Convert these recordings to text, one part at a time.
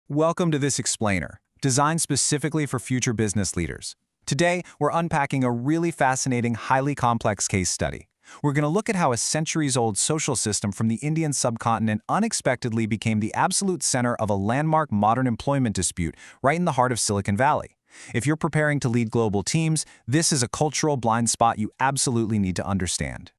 Welcome to this explainer, designed specifically for future business leaders. Today, we're unpacking a really fascinating, highly complex case study. We're going to look at how a centuries-old social system from the Indian subcontinent unexpectedly became the absolute center of a landmark modern employment dispute right in the heart of Silicon Valley. If you're preparing to lead global teams, this is a cultural blind spot you absolutely need to understand.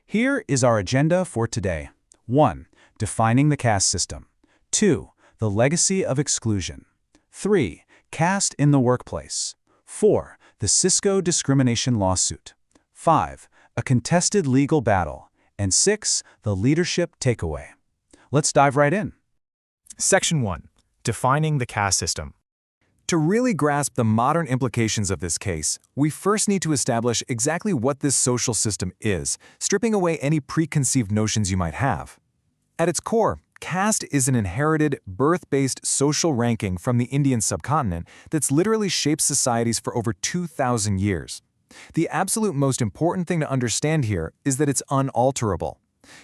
Here is our agenda for today. 1. Defining the caste system. 2. The legacy of exclusion. 3. Caste in the workplace. 4. The Cisco discrimination lawsuit. 5. A contested legal battle. And 6. The leadership takeaway. Let's dive right in. Section 1. Defining the caste system. To really grasp the modern implications of this case, we first need to establish exactly what this social system is, stripping away any preconceived notions you might have. At its core, caste is an inherited, birth-based social ranking from the Indian subcontinent that's literally shaped societies for over 2,000 years. The absolute most important thing to understand here is that it's unalterable.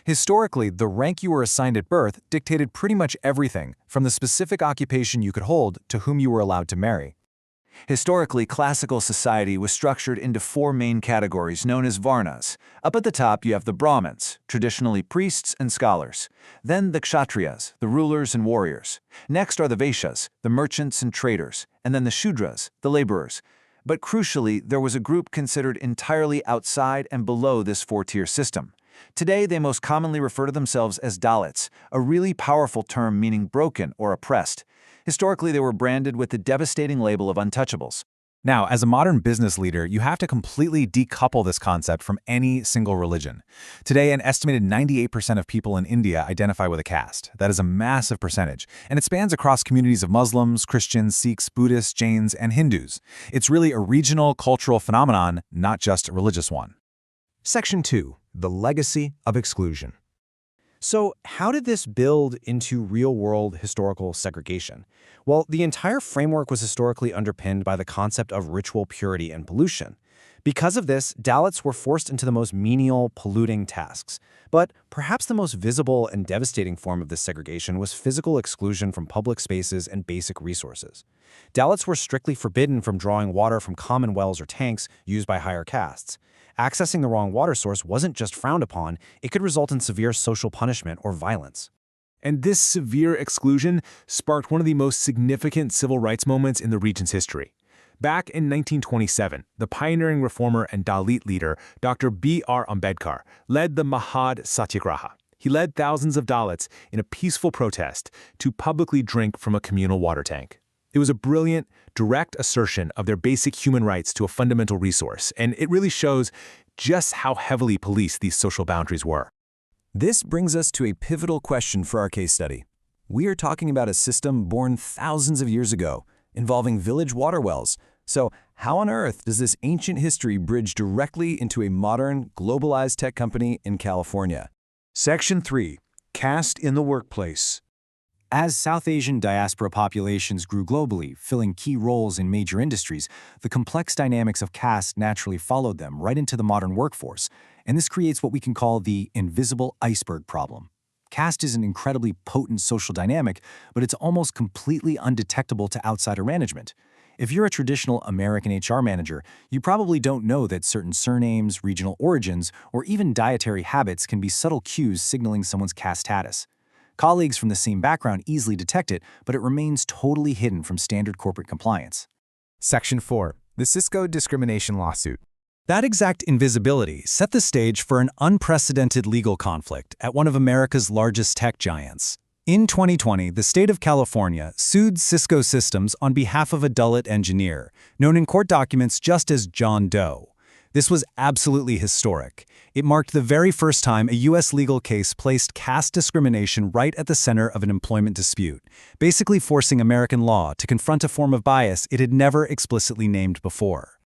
Historically, the rank you were assigned at birth dictated pretty much everything, from the specific occupation you could hold to whom you were allowed to marry. Historically, classical society was structured into four main categories known as varnas. Up at the top, you have the Brahmins, traditionally priests and scholars. Then the Kshatriyas, the rulers and warriors. Next are the Vaishyas, the merchants and traders. And then the Shudras, the laborers. But crucially, there was a group considered entirely outside and below this four-tier system. Today, they most commonly refer to themselves as Dalits, a really powerful term meaning broken or oppressed. Historically, they were branded with the devastating label of untouchables. Now, as a modern business leader, you have to completely decouple this concept from any single religion. Today, an estimated 98% of people in India identify with a caste. That is a massive percentage, and it spans across communities of Muslims, Christians, Sikhs, Buddhists, Jains, and Hindus. It's really a regional cultural phenomenon, not just a religious one. Section 2. The legacy of exclusion. So, how did this build into real-world historical segregation? Well, the entire framework was historically underpinned by the concept of ritual purity and pollution. Because of this, Dalits were forced into the most menial, polluting tasks. But perhaps the most visible and devastating form of this segregation was physical exclusion from public spaces and basic resources. Dalits were strictly forbidden from drawing water from common wells or tanks used by higher castes. Accessing the wrong water source wasn't just frowned upon, it could result in severe social punishment or violence. And this severe exclusion sparked one of the most significant civil rights moments in the region's history. Back in 1927, the pioneering reformer and Dalit leader, Dr. B.R. Ambedkar, led the Mahad Satyagraha. He led thousands of Dalits in a peaceful protest to publicly drink from a communal water tank. It was a brilliant, direct assertion of their basic human rights to a fundamental resource, and it really shows just how heavily policed these social boundaries were. This brings us to a pivotal question for our case study. We are talking about a system born thousands of years ago, involving village water wells. So how on earth does this ancient history bridge directly into a modern, globalized tech company in California? Section 3. Caste in the workplace. As South Asian diaspora populations grew globally, filling key roles in major industries, the complex dynamics of caste naturally followed them right into the modern workforce, and this creates what we can call the invisible iceberg problem. Caste is an incredibly potent social dynamic, but it's almost completely undetectable to outsider management. If you're a traditional American HR manager, you probably don't know that certain surnames, regional origins, or even dietary habits can be subtle cues signaling someone's caste status. Colleagues from the same background easily detect it, but it remains totally hidden from standard corporate compliance. Section 4. The Cisco discrimination lawsuit. That exact invisibility set the stage for an unprecedented legal conflict at one of America's largest tech giants. In 2020, the state of California sued Cisco Systems on behalf of a Dalit engineer, known in court documents just as John Doe. This was absolutely historic. It marked the very first time a U.S. legal case placed caste discrimination right at the center of an employment dispute, basically forcing American law to confront a form of bias it had never explicitly named before.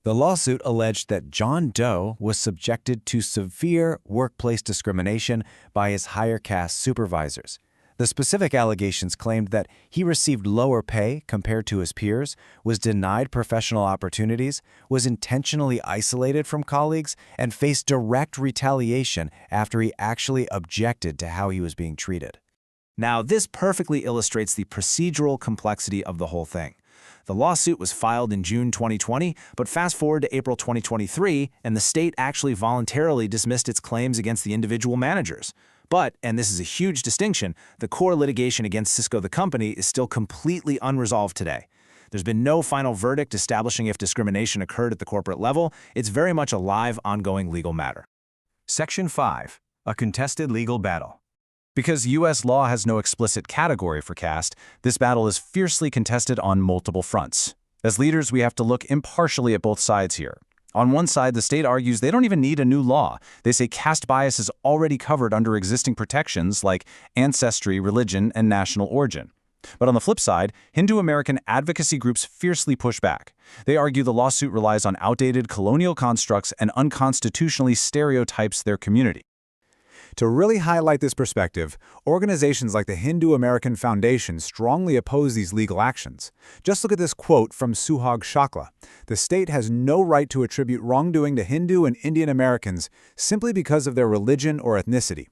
The lawsuit alleged that John Doe was subjected to severe workplace discrimination by his higher caste supervisors. The specific allegations claimed that he received lower pay compared to his peers, was denied professional opportunities, was intentionally isolated from colleagues, and faced direct retaliation after he actually objected to how he was being treated. Now, this perfectly illustrates the procedural complexity of the whole thing. The lawsuit was filed in June 2020, but fast forward to April 2023, and the state actually voluntarily dismissed its claims against the individual managers. But, and this is a huge distinction, the core litigation against Cisco the company is still completely unresolved today. There's been no final verdict establishing if discrimination occurred at the corporate level. It's very much a live, ongoing legal matter. Section 5. A contested legal battle. Because U.S. law has no explicit category for caste, this battle is fiercely contested on multiple fronts. As leaders, we have to look impartially at both sides here. On one side, the state argues they don't even need a new law. They say caste bias is already covered under existing protections like ancestry, religion, and national origin. But on the flip side, Hindu-American advocacy groups fiercely push back. They argue the lawsuit relies on outdated colonial constructs and unconstitutionally stereotypes their community. To really highlight this perspective, organizations like the Hindu-American Foundation strongly oppose these legal actions. Just look at this quote from Suhag Shakla. The state has no right to attribute wrongdoing to Hindu and Indian Americans simply because of their religion or ethnicity.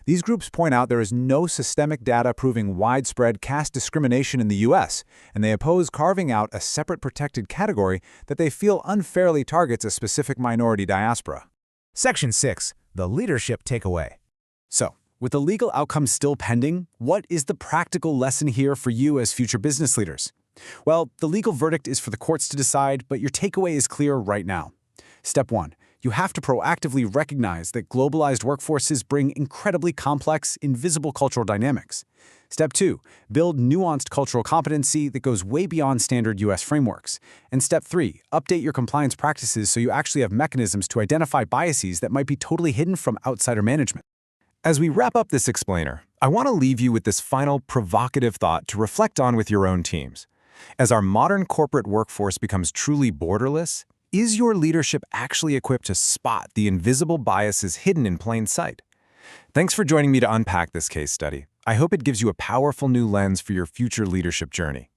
These groups point out there is no systemic data proving widespread caste discrimination in the U.S., and they oppose carving out a separate protected category that they feel unfairly targets a specific minority diaspora. Section 6. The leadership takeaway. So, with the legal outcomes still pending, what is the practical lesson here for you as future business leaders? Well, the legal verdict is for the courts to decide, but your takeaway is clear right now. Step 1. You have to proactively recognize that globalized workforces bring incredibly complex, invisible cultural dynamics. Step 2. Build nuanced cultural competency that goes way beyond standard U.S. frameworks. And Step 3. Update your compliance practices so you actually have mechanisms to identify biases that might be totally hidden from outsider management. As we wrap up this explainer, I want to leave you with this final provocative thought to reflect on with your own teams. As our modern corporate workforce becomes truly borderless, is your leadership actually equipped to spot the invisible biases hidden in plain sight? Thanks for joining me to unpack this case study. I hope it gives you a powerful new lens for your future leadership journey.